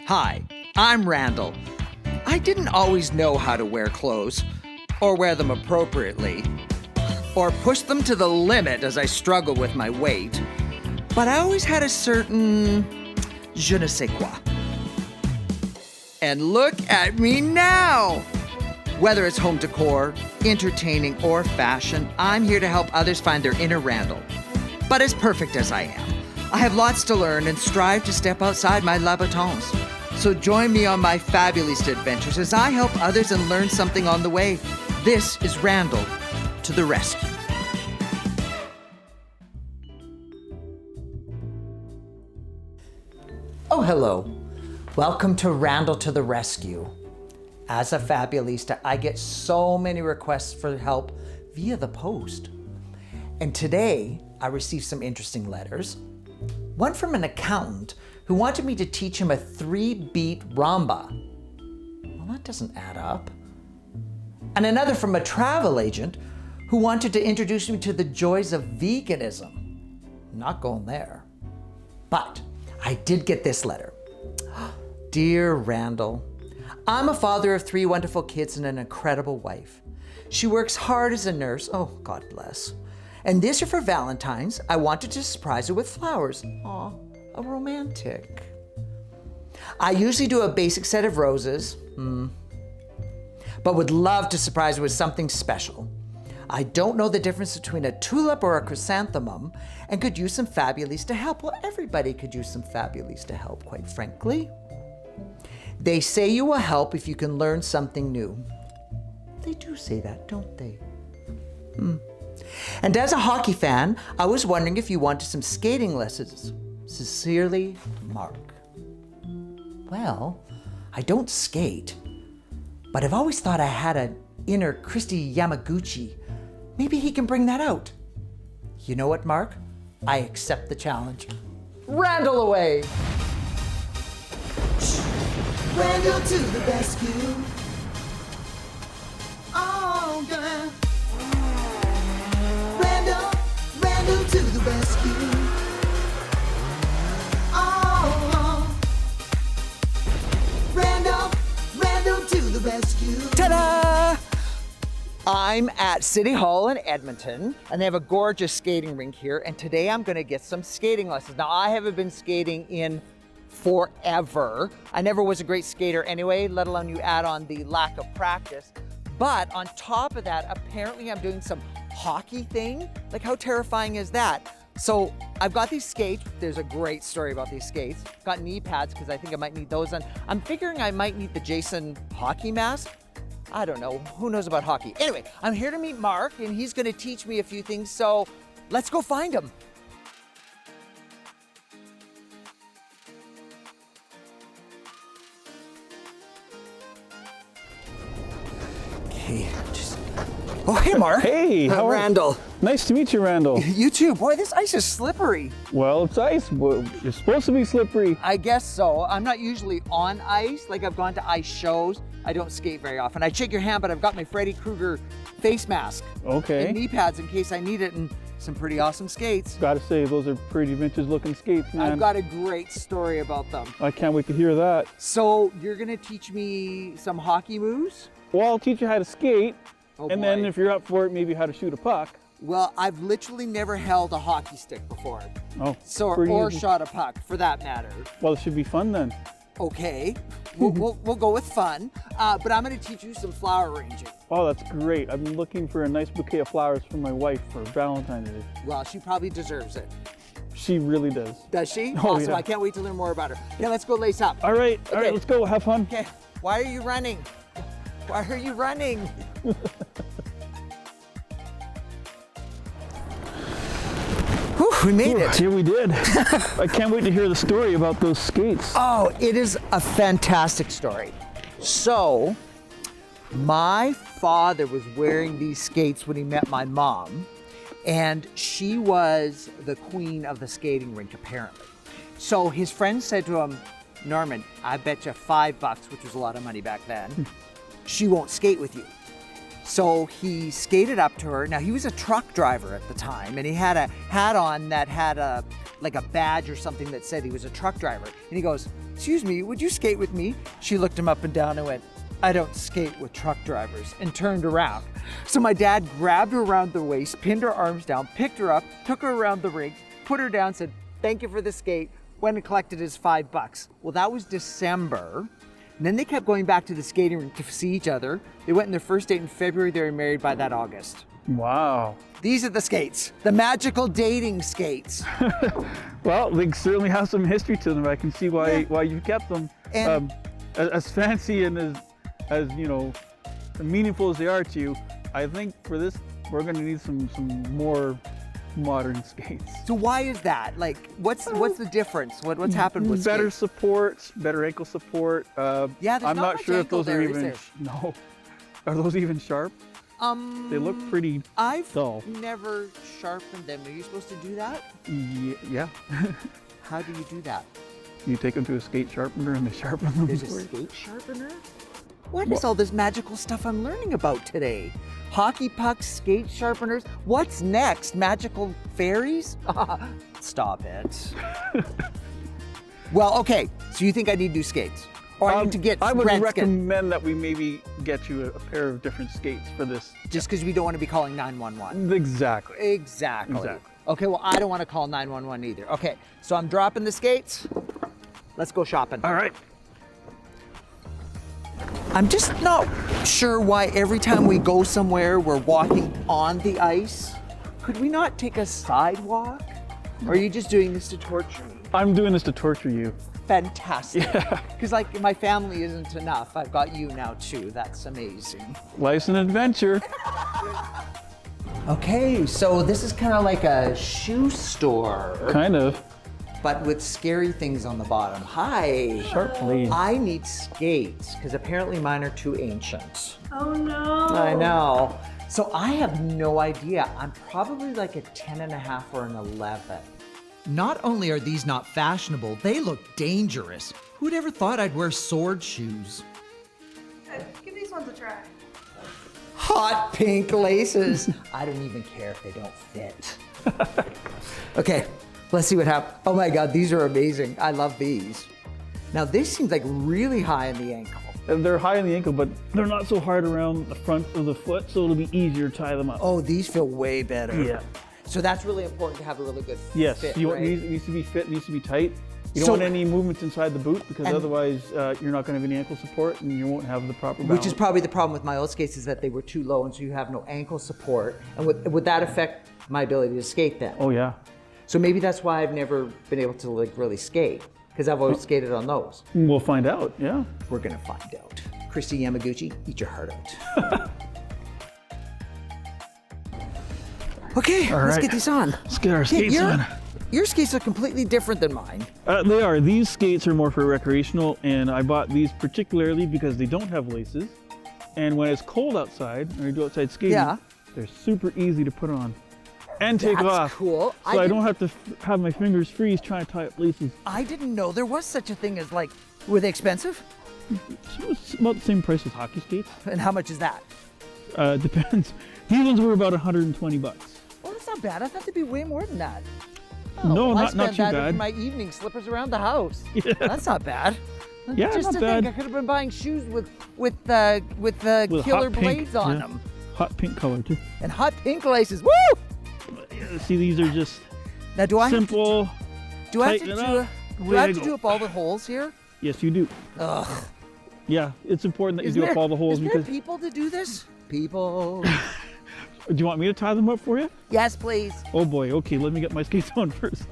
Hi, I'm Randall. I didn't always know how to wear clothes, or wear them appropriately, or push them to the limit as I struggled with my weight, but I always had a certain je ne sais quoi. And look at me now! Whether it's home decor, entertaining, or fashion, I'm here to help others find their inner Randall. But as perfect as I am, I have lots to learn and strive to step outside my Louboutins. So join me on my fabulous adventures as I help others and learn something on the way. This is Randall to the rescue. Oh, hello. Welcome to Randall to the rescue. As a fabulista, I get so many requests for help via the post. And today, I received some interesting letters. One from an accountant who wanted me to teach him a 3-beat rumba. Well, that doesn't add up. And another from a travel agent who wanted to introduce me to the joys of veganism. Not going there. But I did get this letter. Dear Randall, I'm a father of 3 wonderful kids and an incredible wife. She works hard as a nurse. Oh, God bless. And this year for Valentine's, I wanted to surprise her with flowers. Aw, a romantic. I usually do a basic set of roses, but would love to surprise her with something special. I don't know the difference between a tulip or a chrysanthemum and could use some fabulista help. Well, everybody could use some fabulista help, quite frankly. They say you will help if you can learn something new. They do say that, don't they? And as a hockey fan, I was wondering if you wanted some skating lessons. Sincerely, Mark. Well, I don't skate, but I've always thought I had an inner Christy Yamaguchi. Maybe he can bring that out. You know what, Mark? I accept the challenge. Randall away! Randall to the rescue. Oh, yeah. Randall to the rescue. Oh, Randall to the rescue. Ta-da! I'm at City Hall in Edmonton, and they have a gorgeous skating rink here, and today I'm gonna get some skating lessons. Now, I haven't been skating in forever. I never was a great skater anyway, let alone you add on the lack of practice. But on top of that, apparently I'm doing some hockey thing. Like, how terrifying is that? So I've got these skates. There's a great story about these skates. Got knee pads because I think I might need those. And I'm figuring I might need the Jason hockey mask. I don't know, who knows about hockey? Anyway, I'm here to meet Mark and he's gonna teach me a few things. So let's go find him. Oh, hey, Mark. Hey, how are Randall. Nice to meet you, Randall. You too. Boy, this ice is slippery. Well, it's ice. It's supposed to be slippery. I guess so. I'm not usually on ice. Like, I've gone to ice shows. I don't skate very often. I'd shake your hand, but I've got my Freddy Krueger face mask. Okay. And knee pads in case I need it, and some pretty awesome skates. Gotta say, those are pretty vintage looking skates, man. I've got a great story about them. I can't wait to hear that. So, you're gonna teach me some hockey moves? Well, I'll teach you how to skate. Oh, and boy. then if you're up for it, maybe how to shoot a puck. Well, I've literally never held a hockey stick before. Oh, So, pretty or easy. shot a puck, for that matter. Well, it should be fun then. Okay, we'll go with fun, but I'm gonna teach you some flower arranging. Oh, that's great. I've been looking for a nice bouquet of flowers for my wife for Valentine's Day. Well, she probably deserves it. She really does. Does she? Oh, Awesome, yeah. I can't wait to learn more about her. Yeah, let's go lace up. All right, Okay. let's go. Have fun. Okay, why are you running? Why are you running? Whew, we made it. Here we did. I can't wait to hear the story about those skates. Oh, it is a fantastic story. So, my father was wearing these skates when he met my mom, and she was the queen of the skating rink, apparently. So his friend said to him, Norman, I bet you $5, which was a lot of money back then, she won't skate with you. So he skated up to her. Now, he was a truck driver at the time, and he had a hat on that had like a badge or something that said he was a truck driver. And he goes, excuse me, would you skate with me? She looked him up and down and went, I don't skate with truck drivers, and turned around. So my dad grabbed her around the waist, pinned her arms down, picked her up, took her around the rink, put her down, said, thank you for the skate, went and collected his $5. Well, that was December. And then they kept going back to the skating rink to see each other. They went on their first date in February. They were married by that August. Wow. These are the skates, the magical dating skates. Well, they certainly have some history to them. I can see why you kept them. And as fancy and as you know, meaningful as they are to you, I think for this we're going to need some more modern skates. so why is that? Like, what's the difference? What's happened with better skates? support, better ankle support. Yeah, there's I'm not not much sure if ankle those are there, is even. there? No, are those even sharp? They look pretty I've dull. never sharpened them. Are you supposed to do that? Yeah. How do you do that? You take them to a skate sharpener and they sharpen them. There's a for you. skate sharpener? What is all this magical stuff I'm learning about today? Hockey pucks, skate sharpeners. What's next? Magical fairies? Stop it. Well, okay. So you think I need new skates? Or I need to get I would red skin? recommend that we maybe get you a pair of different skates for this. Just because we don't want to be calling 911. Exactly. Exactly. Okay, well, I don't want to call 911 either. Okay, so I'm dropping the skates. Let's go shopping. All right. I'm just not sure why every time we go somewhere, we're walking on the ice. Could we not take a sidewalk? Or are you just doing this to torture me? I'm doing this to torture you. Fantastic. Yeah. Because like my family isn't enough. I've got you now too. That's amazing. Life's an adventure. Okay, so this is kind of like a shoe store, Kind of. but with scary things on the bottom. Hi. Sharp blade. I need skates because apparently mine are too ancient. Oh no. I know. So I have no idea. I'm probably like a 10 and a half or an 11. Not only are these not fashionable, they look dangerous. Who'd ever thought I'd wear sword shoes? Hey, give these ones a try. Hot pink laces. I don't even care if they don't fit. Okay, let's see what happens. Oh my God, these are amazing. I love these. Now this seems like really high in the ankle. They're high in the ankle, but they're not so hard around the front of the foot, so it'll be easier to tie them up. Oh, these feel way better. Yeah. So that's really important to have a really good Yes, fit, you right? want, it needs to be fit, it needs to be tight. You don't So- want any movements inside the boot because And- otherwise you're not going to have any ankle support and you won't have the proper balance. Which is probably the problem with my old skates is that they were too low and so you have no ankle support. And would that affect my ability to skate then? Oh yeah. So maybe that's why I've never been able to like really skate because I've always skated on those. We'll find out, yeah. We're gonna find out. Christy Yamaguchi, eat your heart out. Okay, let's right. get these on. Let's get our Okay, skates on. your skates are completely different than mine. They are. These skates are more for recreational, and I bought these particularly because they don't have laces. And when it's cold outside, or you do outside skating, Yeah. they're super easy to put on and take That's off. cool. So I don't have to have my fingers freeze trying to tie up laces. I didn't know there was such a thing as like, were they expensive? So it's about the same price as hockey skates. And how much is that? Depends. These ones were about 120 bucks. Oh, that's not bad. I thought they'd be way more than that. No, I not spent too that bad. in my evening slippers around the house. Yeah. That's not bad. Yeah, Just not to bad. think, I could have been buying shoes with With killer hot pink, blades on yeah. them Hot pink color too. and hot pink laces. Woo! See, these are just Now, do I simple. have to do I have to tighten it do, up, do, away I have I to go. do up all the holes here? Yes, you do. Ugh. Yeah, it's important that you Isn't do up all the holes is there because. people to do this? People. Do you want me to tie them up for you? Yes, please. Oh boy. Okay, let me get my skates on first.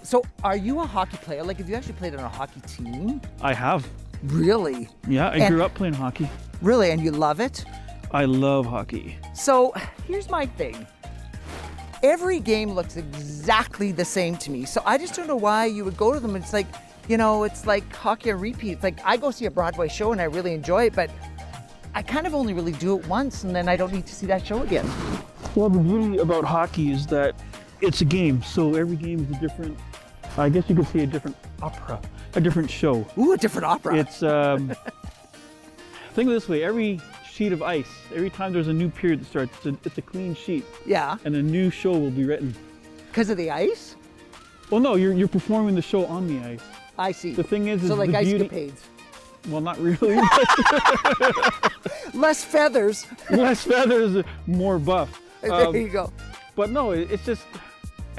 So, are you a hockey player? Like, have you actually played on a hockey team? I have. Really? Yeah, I And- grew up playing hockey. Really? And you love it? I love hockey. So here's my thing. Every game looks exactly the same to me. So I just don't know why you would go to them. It's like, you know, it's like hockey on repeat. It's like I go see a Broadway show and I really enjoy it, but I kind of only really do it once and then I don't need to see that show again. Well, the beauty about hockey is that it's a game, so every game is a different. I guess you could say a different opera, a different show. Ooh, a different opera. It's think of it this way: every sheet of ice, every time there's a new period that starts, it's a clean sheet, Yeah, and a new show will be written. because of the ice? Well, no, you're performing the show on the ice. I see. The thing is so like the ice beauty. capades. Well, not really. Less feathers. Less feathers, more buff. There you go. But no, it's just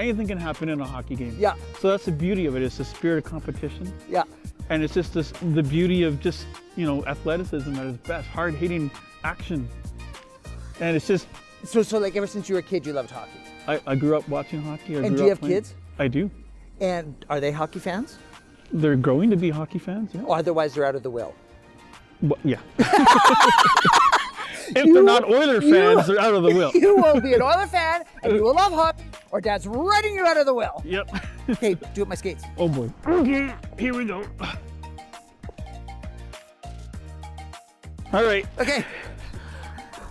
anything can happen in a hockey game. Yeah. So that's the beauty of it. It's the spirit of competition. Yeah. And it's just the beauty of just, athleticism at its best, hard-hitting action. And it's just... So like ever since you were a kid, you loved hockey? I grew up watching hockey. And do you have kids? I do. And are they hockey fans? They're growing to be hockey fans, yeah. Or otherwise they're out of the will? Well, yeah. If they're not Oiler fans, they're out of the will. You will be an Oiler fan and you will love hockey, or Dad's writing you out of the will. Yep. Okay, do it with my skates. Oh boy. Okay, here we go. All right. Okay.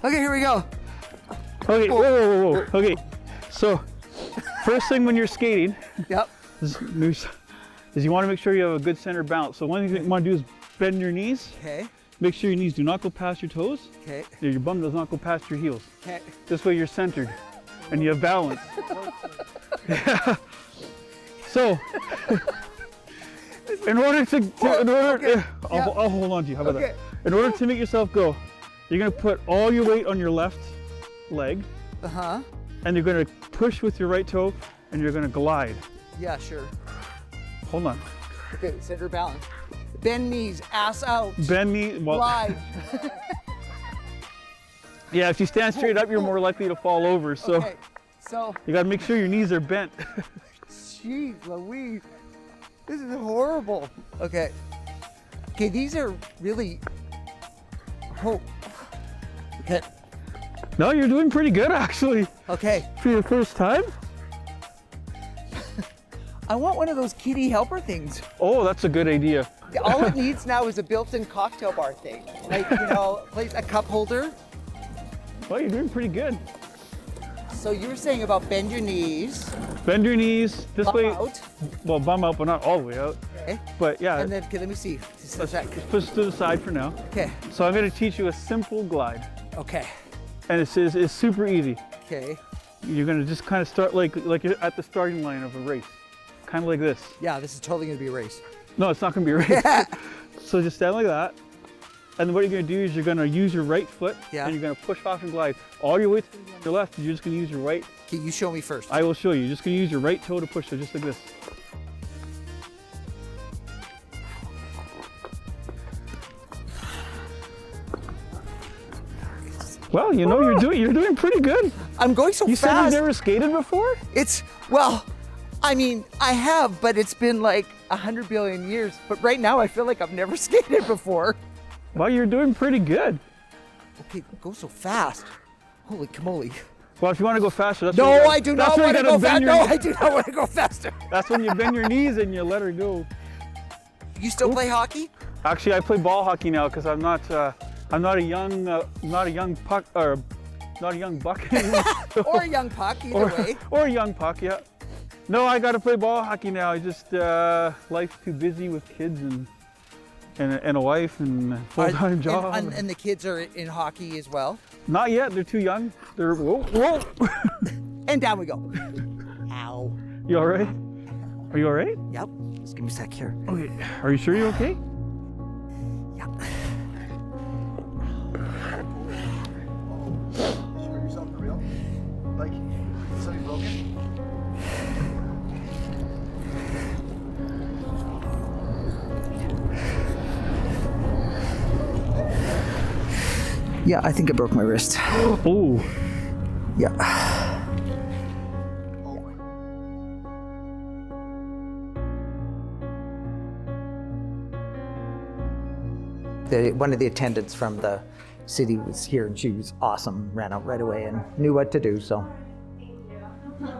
Okay, here we go. Okay, whoa. Okay, so first thing when you're skating Yep. is you want to make sure you have a good center balance. So one thing you want to do is bend your knees. Okay. Make sure your knees do not go past your toes. Okay. Your bum does not go past your heels. Okay. This way you're centered and you have balance. Yeah. So, in order to Okay. I'll hold on to you. How about Okay. that? In order to make yourself go, you're gonna put all your weight on your left leg, Uh-huh. and you're gonna push with your right toe, and you're gonna glide. Yeah, sure. Hold on. Okay, center balance. Bend knees, ass out. Bend knee. Well, Glide. yeah. If you stand straight up, you're more likely to fall over. So Okay. So, you gotta make sure your knees are bent. jeez Louise. This is horrible. Okay. Okay, these are really... Oh. Okay. No, you're doing pretty good actually Okay. for your first time. I want one of those kitty helper things. Oh, that's a good idea. All it needs now is a built-in cocktail bar thing. Like, place a cup holder. Well, you're doing pretty good. So you were saying about bend your knees, Bend your knees this bum way. out. Well, bum out, but not all the way out. Okay. But yeah, And then, okay, let me see. Just a sec. let's push to the side for now. Okay. So I'm going to teach you a simple glide, Okay. and it's super easy. Okay. You're going to just kind of start like you're at the starting line of a race, kind of like this. Yeah, this is totally gonna be a race. No, it's not going to be a race. So just stand like that, and then what you're going to do is you're going to use your right foot, Yeah. and you're going to push off and glide. All your weight's going to be on your left. You're just going to use your right. Okay, you show me first. I will show you. You're just going to use your right toe to push. So just like this. Well, you're doing pretty good. I'm going so You said fast. you've never skated before? Well, I mean, I have, but it's been like 100 billion years. But right now, I feel like I've never skated before. Well, you're doing pretty good. Okay, go so fast. Holy camoli. Well, if you want to go faster, that's No, when you I do not want to go faster. No, I do not want to go faster. That's when you bend your knees and you let her go. You still play hockey? Actually, I play ball hockey now because I'm not a young puck or not a young buck anymore. Or a young puck, either way. Or a young puck, yeah. No, I got to play ball hockey now. I just life's too busy with kids and a wife and a full-time job. And the kids are in hockey as well. Not yet. They're too young. They're whoa. And down we go. Ow. You all right? Are you all right? Yep. Just give me a sec here. Okay. Are you sure you're okay? Yep. Show yourself for real? Like, something broken? Yeah, I think I broke my wrist. Oh. Yeah. One of the attendants from the city was here and she was awesome, ran out right away and knew what to do, so.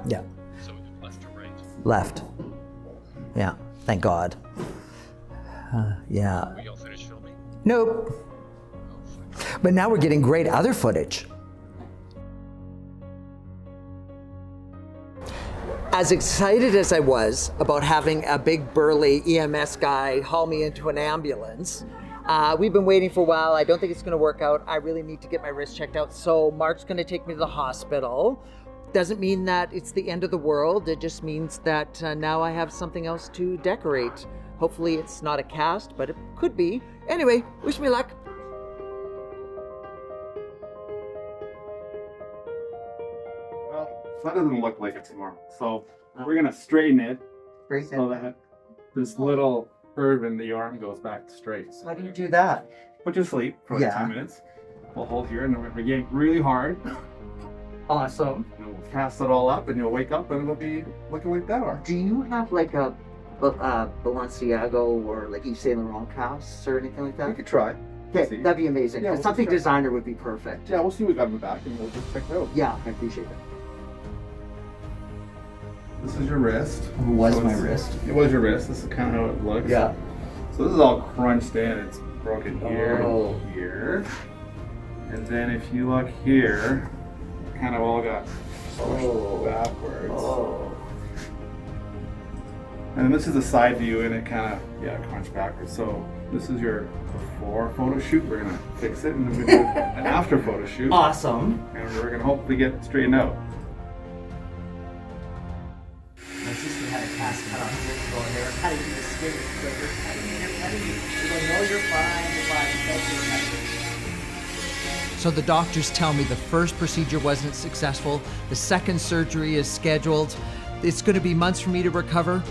Yeah. So left or right? Left. Yeah, thank God. Yeah. We all finished filming? Nope. But now we're getting great other footage. As excited as I was about having a big burly EMS guy haul me into an ambulance, we've been waiting for a while. I don't think it's going to work out. I really need to get my wrist checked out. So Mark's going to take me to the hospital. Doesn't mean that it's the end of the world. It just means that now I have something else to decorate Hopefully it's not a cast, but it could be. Anyway, wish me luck. Well, that doesn't look like it's normal. So we're gonna straighten it Great. so that this little curve in the arm goes back straight. How do you do that? Put you to sleep for like Yeah. 10 minutes. We'll hold here and then we're gonna yank really hard. Awesome. And then we'll cast it all up and you'll wake up and it'll be looking like that arm. Do you have like a Balenciaga or like Yves Saint Laurent casts or anything like We that? could try. Okay, See. that'd be amazing. Yeah, we'll Something just try. designer would be perfect. Yeah, we'll see what we got in the back and we'll just check it out. Yeah, I appreciate it. This is your wrist. It was So my it's- wrist. It was your wrist. This is kind of how it looks. Yeah. So this is all crunched in. It's broken here Oh. and here. And then if you look here, kind of all got squished Oh. backwards. Oh. And then this is a side view and it kind of, crunched backwards. So this is your before photo shoot. We're going to fix it and then we do an after photo shoot. Awesome. And we're going to hopefully get it straightened out. My sister had a cast cut on here, so they were cutting you the skin quicker, cutting you. They go, no, you're fine, thank you. So the doctors tell me the first procedure wasn't successful, the second surgery is scheduled, it's gonna be months for me to recover.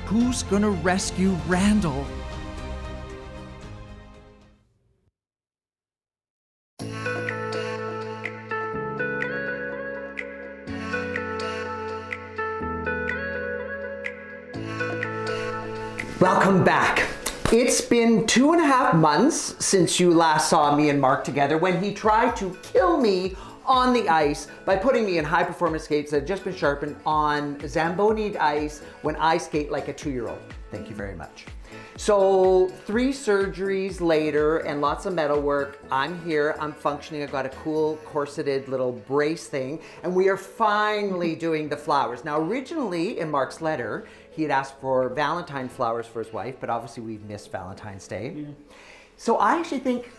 Who's gonna rescue Randall? Welcome back. It's been 2.5 months since you last saw me and Mark together when he tried to kill me on the ice by putting me in high performance skates that had just been sharpened on Zamboni ice when I skate like a 2-year-old. Thank you very much. So 3 surgeries later and lots of metal work, I'm here, I'm functioning, I've got a cool corseted little brace thing, and we are finally doing the flowers. Now originally in Mark's letter, he had asked for Valentine flowers for his wife, but obviously we've missed Valentine's Day. Yeah. So I actually think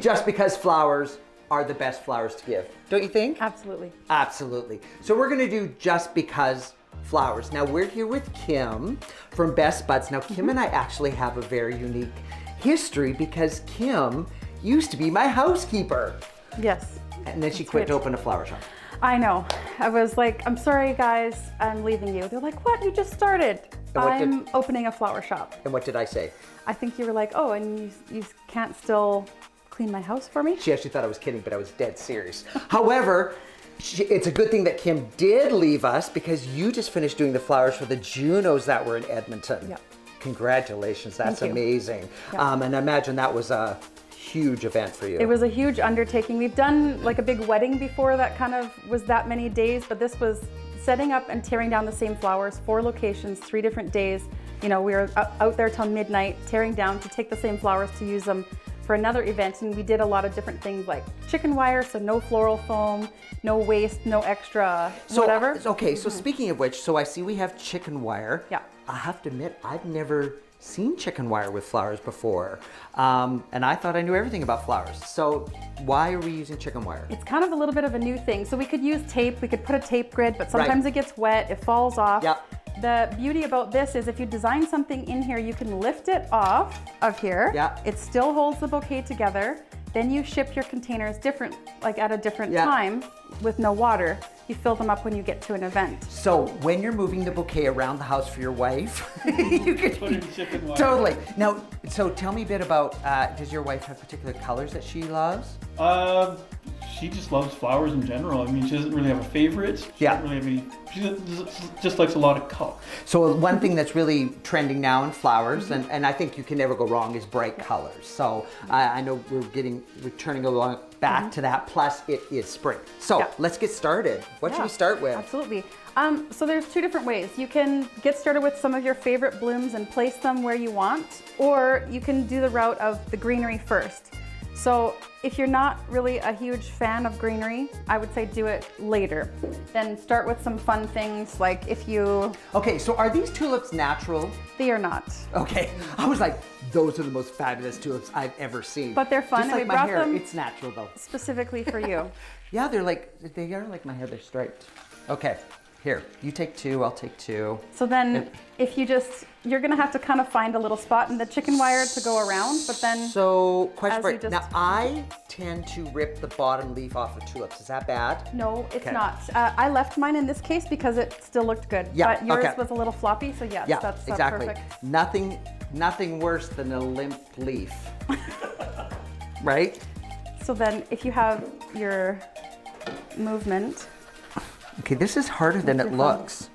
just because flowers are the best flowers to give. Don't you think? Absolutely. Absolutely. So we're gonna do just because flowers. Now we're here with Kim from Best Buds. Now Kim and I actually have a very unique history because Kim used to be my housekeeper. Yes. And then she That's quit to right. open a flower shop. I know. I was like, I'm sorry guys, I'm leaving you. They're like, what? You just started. And what I'm opening a flower shop. And what did I say? I think you were like, oh, and you can't still clean my house for me? She actually thought I was kidding, but I was dead serious. However, it's a good thing that Kim did leave us because you just finished doing the flowers for the Junos that were in Edmonton. Yeah. Congratulations, that's Thank you. amazing. Yeah. And I imagine that was a huge event for you. It was a huge undertaking. We've done like a big wedding before that kind of was that many days, but this was setting up and tearing down the same flowers, 4 locations, 3 different days. You know, we were out there till midnight, tearing down to take the same flowers to use them for another event. And we did a lot of different things like chicken wire, so no floral foam, no waste, no extra whatever. Okay, so speaking of which, so I see we have chicken wire. Yeah. I have to admit, I've never seen chicken wire with flowers before. And I thought I knew everything about flowers. So why are we using chicken wire? It's kind of a little bit of a new thing. So we could use tape, we could put a tape grid, but sometimes it gets wet, it falls off. Yep. The beauty about this is if you design something in here, you can lift it off of here. Yeah. It still holds the bouquet together. Then you ship your containers different, like at a different Yeah. time with no water. You fill them up when you get to an event. So when you're moving the bouquet around the house for your wife, you could Put in chicken wire. Totally. Now, so tell me a bit about, does your wife have particular colors that she loves? She just loves flowers in general. I mean, she doesn't really have a favorite. She Yeah. doesn't really have any. Just likes a lot of color. So one thing that's really trending now in flowers, and I think you can never go wrong, is bright colors. So I know we're turning along back to that. Plus, it is spring. So Yeah. let's get started. What should Yeah, we start with? Absolutely. So there's 2 different ways. You can get started with some of your favorite blooms and place them where you want, or you can do the route of the greenery first. So if you're not really a huge fan of greenery, I would say do it later. Then start with some fun things like if you, Okay, so are these tulips natural? they are not. Okay, I was like, those are the most fabulous tulips I've ever seen. But they're fun, Just and like we my brought hair, them- it's natural though. Specifically for you. Yeah, they are like my hair, they're striped. Okay. Here, you take 2, I'll take 2. So then if you're gonna have to kind of find a little spot in the chicken wire to go around, but then. So, question as for you you. just- Now, I tend to rip the bottom leaf off of tulips. Is that bad? No, it's Okay. not. I left mine in this case because it still looked good. Yeah, But yours okay. was a little floppy, so yes, Yeah, that's exactly. perfect. Nothing worse than a limp leaf. Right? So then if you have your movement, Okay, this is harder than it your thumb. looks.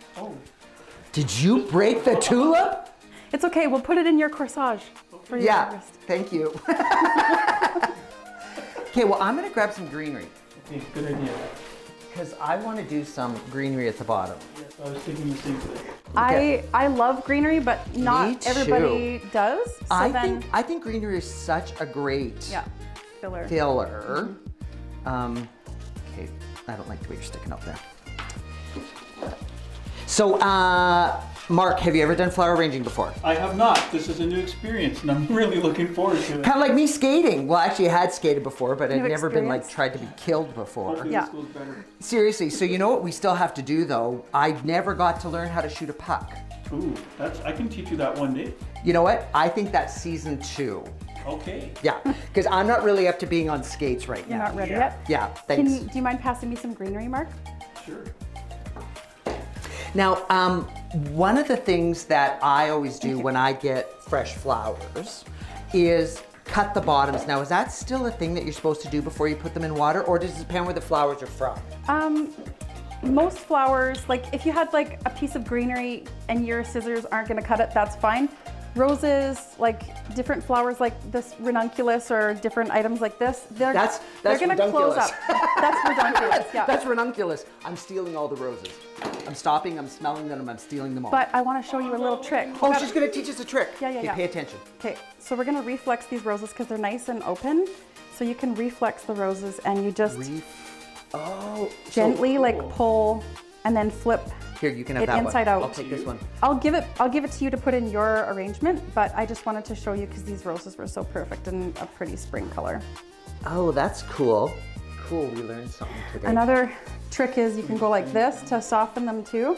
Did you break the tulip? it's okay, we'll put it in your corsage for your Yeah, wrist. thank you. Okay, well, I'm gonna grab some greenery Okay, good idea. because I want to do some greenery at the bottom. Yes, I was thinking the same thing. I love greenery, but Me not too. everybody does. So I think greenery is such a great yeah, filler. filler. Okay, I don't like the way you're sticking out there. So, Mark, have you ever done flower arranging before? I have not. This is a new experience, and I'm really looking forward to it. Kind of like me skating. Well, actually, I had skated before, but I'd New never been like experience? tried to be killed before. Hopefully Yeah. this goes better. Seriously, so you know what we still have to do though? I never got to learn how to shoot a puck. Ooh, I can teach you that one day. You know what? I think that's season 2. Okay. Yeah, because I'm not really up to being on skates right You're now. not ready Yeah. yet? Yeah, thanks. Do you mind passing me some greenery, Mark? Sure. Now, one of the things that I always do when I get fresh flowers is cut the bottoms. Now, is that still a thing that you're supposed to do before you put them in water, or does it depend where the flowers are from? Most flowers, like if you had like a piece of greenery and your scissors aren't gonna cut it, that's fine. Roses, like different flowers like this ranunculus or different items like this, they're That's gonna close redunculus. up. That's redunculus, yeah. That's ranunculus. I'm stealing all the roses. I'm stopping, I'm smelling them, I'm stealing them all. But I wanna show you a little trick. Oh, she's gonna teach us a trick. Yeah, yeah, Okay, yeah. pay attention. Okay, so we're gonna reflex these roses because they're nice and open. So you can reflex the roses and you just Oh, gently so like cool. pull and then flip Here, you can have it that inside one. out. I'll take this one. I'll give it to you to put in your arrangement, but I just wanted to show you because these roses were so perfect and a pretty spring color. Oh, that's cool. Cool, we learned something today. Another trick is you can go like this to soften them too.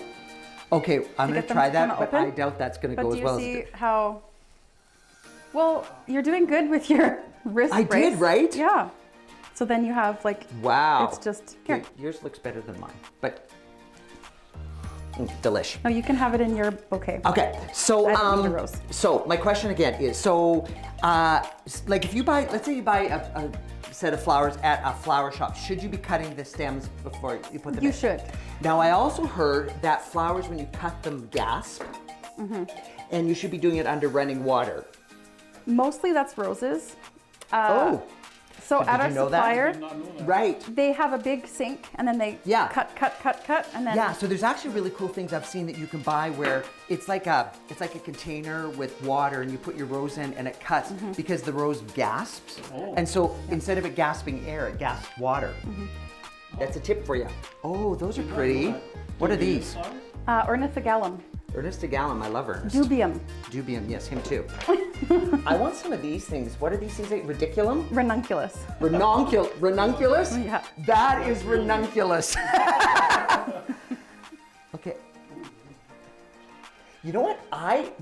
Okay, I'm gonna get them try to that, kinda but open. I doubt that's gonna But go do as you well see as how? Well, you're doing good with your wrist I brace. did, right? Yeah. So then you have like, Wow. it's just here. Okay, yours looks better than mine, but delish. No, you can have it in your bouquet. Okay, so I don't need a rose. so my question again is, so like if you buy, let's say you buy a set of flowers at a flower shop, should you be cutting the stems before you put them in? You should. Now I also heard that flowers, when you cut them, gasp, Mm-hmm. and you should be doing it under running water. Mostly that's roses. Oh, So Did at you our know that? supplier, Not know that. right. they have a big sink and then they Yeah. cut, and then Yeah, so there's actually really cool things I've seen that you can buy where it's like a container with water and you put your rose in and it cuts Mm-hmm. because the rose gasps. Oh. And so instead of it gasping air, it gasps water. Mm-hmm. That's a tip for you. Oh, those are pretty. What are these? ornithogalum, Ernest Gallum, I love Ernest. dubium, Dubium, yes, him too. I want some of these things. What are these things? Ridiculum? ranunculus. Ranunculus? Yeah. That is ranunculus. Okay. You know what?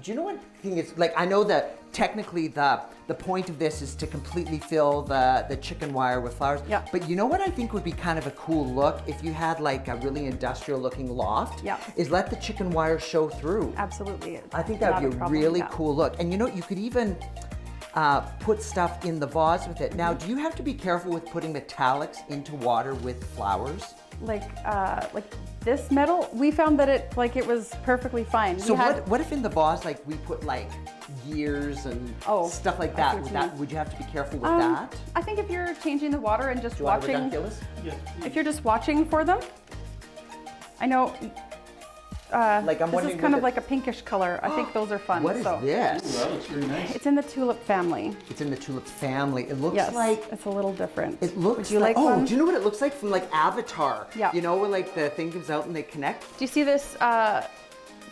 Do you know what thing is, like, I know that technically the point of this is to completely fill the chicken wire with flowers. Yeah. But you know what I think would be kind of a cool look if you had like a really industrial looking loft? Yeah. Is let the chicken wire show through. Absolutely. I think that Not would be a problem, really yeah. cool look. And you know, you could even put stuff in the vase with it. Now, do you have to be careful with putting metallics into water with flowers? Like this metal, we found that it was perfectly fine. So We had- what if in the vase, like, we put like gears and stuff like I see that? what you mean. Would you have to be careful with that? I think if you're changing the water and just Do you want watching, ranunculus? Yes, if you're just watching for them, I know. Like, I'm this wondering is kind what of like a pinkish color. I think those are fun. What is so. Ooh, this? that looks really nice. It's in the tulip family. It's in the tulip family. It looks Yes, like it's a little different. it looks Would you like, like oh, one? do you know what it looks like from like Avatar? Yeah. You know where like the thing comes out and they connect? Do you see this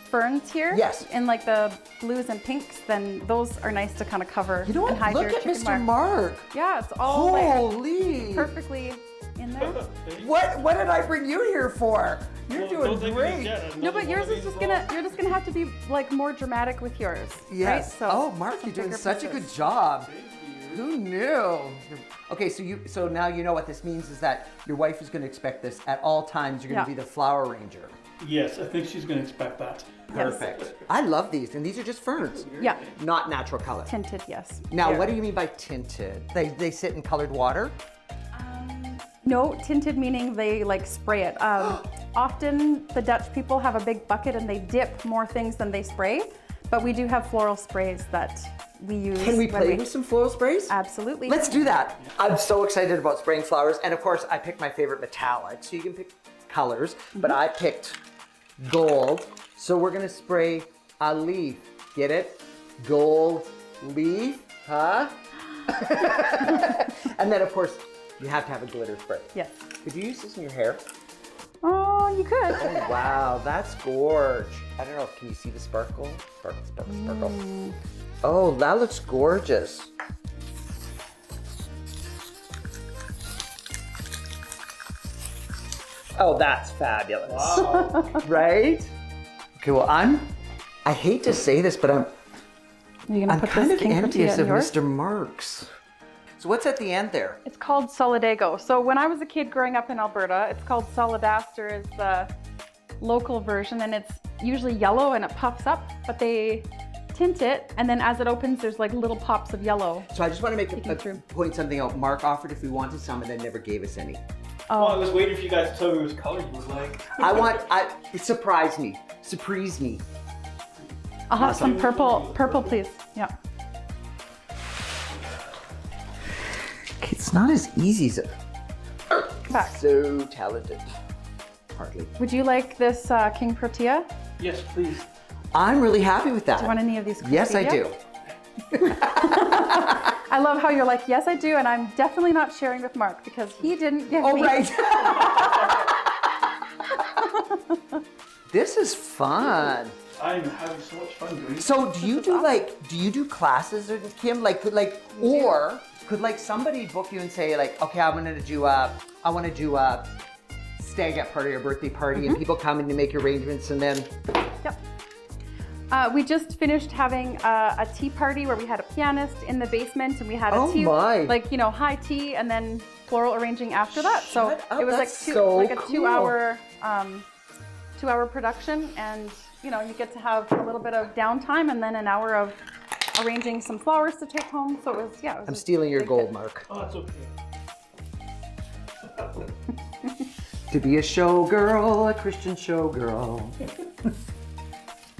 ferns here? Yes. In like the blues and pinks, then those are nice to kind of cover You know and what? hide Look your at chicken Mr. wire. Mark. Yeah, it's all like Holy. perfectly in in there. What did I bring you here for? You're doing great. No, but yours is just gonna, you're just gonna have to be like more dramatic with yours. Yes. Right? So oh, Mark, some you're doing bigger such a pieces. good job. Who knew? Okay, so now you know what this means is that your wife is going to expect this at all times. You're going to Yeah. be the flower ranger. Yes, I think she's going to expect that. Perfect. I love these, and these are just ferns. Yeah, Not natural color. tinted, yes. Now, Yeah. what do you mean by tinted? They sit in colored water? No, tinted meaning they like spray it. Often the Dutch people have a big bucket and they dip more things than they spray, but we do have floral sprays that we use. Can we when play with some floral sprays? Absolutely. Let's do that. I'm so excited about spraying flowers. And of course, I picked my favorite metallic. So you can pick colors, but I picked gold. So we're gonna spray a leaf. Get it? Gold leaf, huh? And then of course, you have to have a glitter spray. Yes. Could you use this in your hair? Oh, you could. Oh, wow, that's gorge. I don't know, can you see the sparkle? Sparkle, sparkle, sparkle. Oh, that looks gorgeous. Oh, that's fabulous. Wow. Right? Okay, well, I hate to say this, but Are you gonna I'm put kind this of king envious tortilla of in yours? Mr. Marks. So what's at the end there? It's called Solidago. So when I was a kid growing up in Alberta, it's called Solidaster is the local version, and it's usually yellow and it puffs up, but they tint it, and then as it opens, there's like little pops of yellow. So I just want to make Peeking a through. point something out. Mark offered if we wanted some and then never gave us any. Well, I was waiting for you guys to tell me which color you would like. Surprise me. Surprise me. I'll have some purple, please. Yeah. Okay, it's not as easy as Back. so talented. Hardly. Would you like this king tortilla? Yes, please. I'm really happy with that. Do you want any of these? Yes, I crispy? do. I love how you're like, yes, I do, and I'm definitely not sharing with Mark because he didn't give Oh, me. right. This is fun. I'm having so much fun doing it. So do you do classes, or Kim? Or could like somebody book you and say like, okay, I want to do a stag-up party or birthday party, and people come and you make arrangements, and then. Yep. We just finished having a tea party where we had a pianist in the basement and we had a Oh tea, my. high tea and then floral arranging after that. So Shut up, it was that's so like a cool. 2 hour production, and you get to have a little bit of downtime and then an hour of arranging some flowers to take home. So it was I'm stealing your big gold, hit. Mark. Oh, it's okay. To be a showgirl, a Christian showgirl.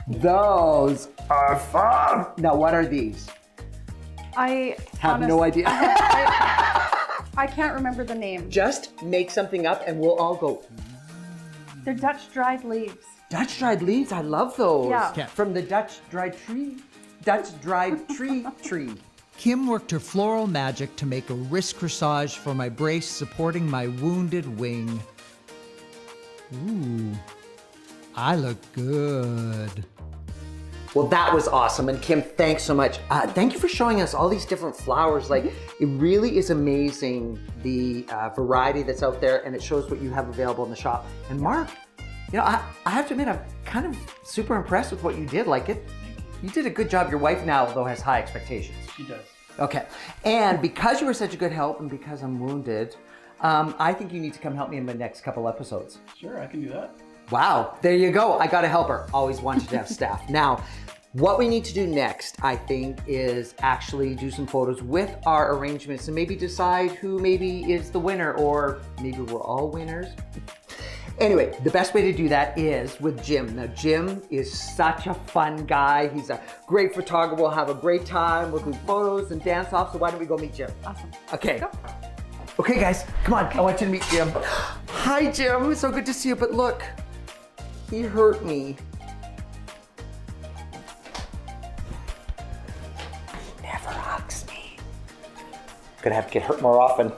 Those are fun. Now, what are these? I Have no idea. I can't remember the name. Just make something up and we'll all go, They're Dutch dried leaves. Dutch dried leaves, I love those. Yeah. From the Dutch dried tree. Kim worked her floral magic to make a wrist corsage for my brace supporting my wounded wing. Ooh, I look good. Well, that was awesome. And Kim, thanks so much. Thank you for showing us all these different flowers. Like, it really is amazing the variety that's out there, and it shows what you have available in the shop. And Mark, I have to admit, I'm kind of super impressed with what you did. Like, you did a good job. Your wife now, though, has high expectations. She does. Okay. And because you were such a good help and because I'm wounded, I think you need to come help me in the next couple episodes. Sure, I can do that. Wow, there you go. I got a helper. Always wanted to have staff. Now, what we need to do next, I think, is actually do some photos with our arrangements and maybe decide who maybe is the winner, or maybe we're all winners. Anyway, the best way to do that is with Jim. Now, Jim is such a fun guy. He's a great photographer. We'll have a great time. We'll do photos and dance off. So why don't we go meet Jim? Awesome. Okay. Let's go. Okay, guys, come on. I want you to meet Jim. Hi, Jim. It's so good to see you. But look, he hurt me. He never hugs me. Gonna have to get hurt more often.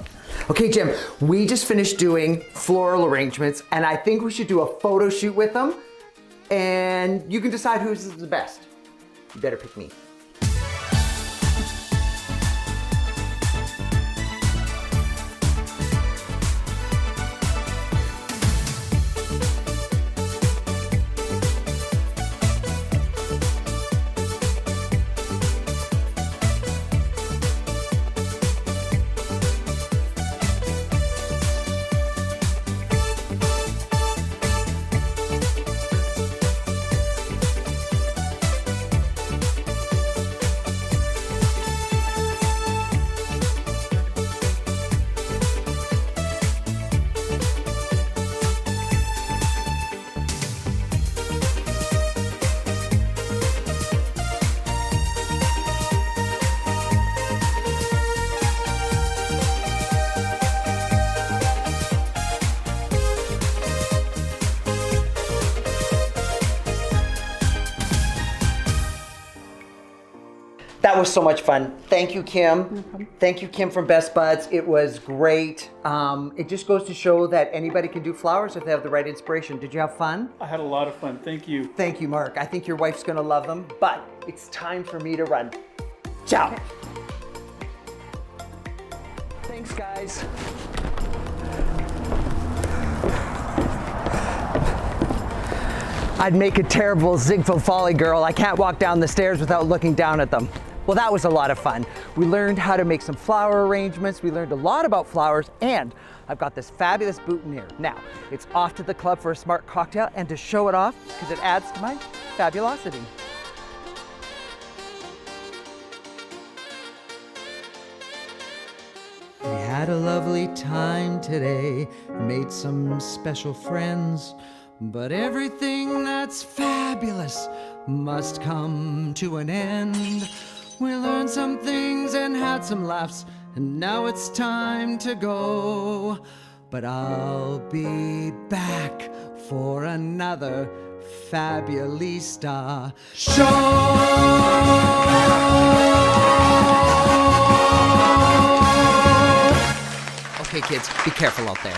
Okay, Jim, we just finished doing floral arrangements, and I think we should do a photo shoot with them, and you can decide who's the best. You better pick me. That was so much fun. Thank you, Kim. Thank you, Kim from Best Buds. It was great. It just goes to show that anybody can do flowers if they have the right inspiration. Did you have fun? I had a lot of fun. Thank you. Thank you, Mark. I think your wife's gonna love them, but it's time for me to run. Ciao. Thanks, guys. I'd make a terrible Ziegfeld Folly girl. I can't walk down the stairs without looking down at them. Well, that was a lot of fun. We learned how to make some flower arrangements. We learned a lot about flowers, and I've got this fabulous boutonniere. Now, it's off to the club for a smart cocktail and to show it off because it adds to my fabulosity. We had a lovely time today, made some special friends, but everything that's fabulous must come to an end. We learned some things and had some laughs, and now it's time to go. But I'll be back for another Fabulista show. Okay, kids, be careful out there.